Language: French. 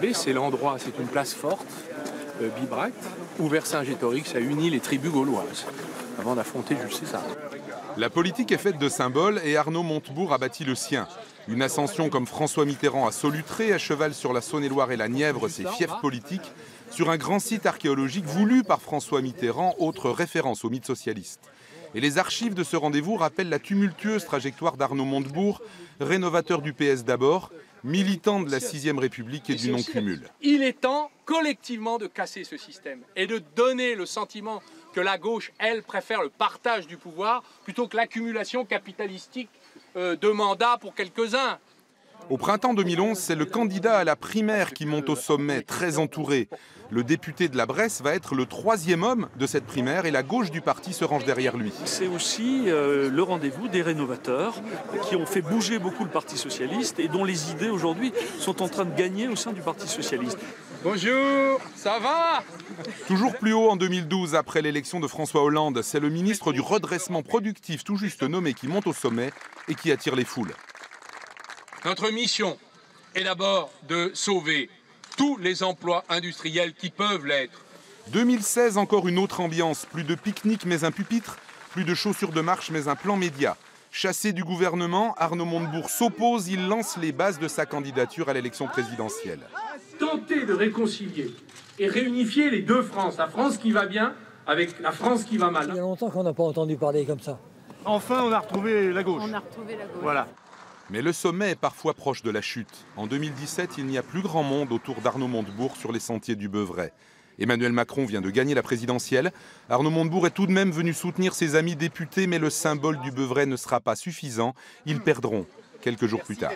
savez, c'est l'endroit, c'est une place forte, Bibracte, où Vercingétorix a uni les tribus gauloises avant d'affronter Jules César. La politique est faite de symboles et Arnaud Montebourg a bâti le sien. Une ascension comme François Mitterrand à Solutré, à cheval sur la Saône-et-Loire et la Nièvre, ses fiefs politiques, sur un grand site archéologique voulu par François Mitterrand, autre référence au mythe socialiste. Et les archives de ce rendez-vous rappellent la tumultueuse trajectoire d'Arnaud Montebourg, rénovateur du PS d'abord, militant de la 6e République et du non-cumul. Il est temps collectivement de casser ce système et de donner le sentiment que la gauche, elle, préfère le partage du pouvoir plutôt que l'accumulation capitalistique de mandats pour quelques-uns. Au printemps 2011, c'est le candidat à la primaire qui monte au sommet, très entouré. Le député de la Bresse va être le 3e homme de cette primaire et la gauche du parti se range derrière lui. C'est aussi le rendez-vous des rénovateurs qui ont fait bouger beaucoup le Parti socialiste et dont les idées aujourd'hui sont en train de gagner au sein du Parti socialiste. Bonjour, ça va? Toujours plus haut en 2012, après l'élection de François Hollande, c'est le ministre du redressement productif tout juste nommé qui monte au sommet et qui attire les foules. Notre mission est d'abord de sauver tous les emplois industriels qui peuvent l'être. 2016, encore une autre ambiance. Plus de pique-nique mais un pupitre, plus de chaussures de marche mais un plan média. Chassé du gouvernement, Arnaud Montebourg s'oppose, il lance les bases de sa candidature à l'élection présidentielle. Tenter de réconcilier et réunifier les deux France, la France qui va bien avec la France qui va mal. Il y a longtemps qu'on n'a pas entendu parler comme ça. Enfin, on a retrouvé la gauche. On a retrouvé la gauche. Voilà. Mais le sommet est parfois proche de la chute. En 2017, il n'y a plus grand monde autour d'Arnaud Montebourg sur les sentiers du Beuvray. Emmanuel Macron vient de gagner la présidentielle. Arnaud Montebourg est tout de même venu soutenir ses amis députés, mais le symbole du Beuvray ne sera pas suffisant. Ils perdront quelques jours plus tard.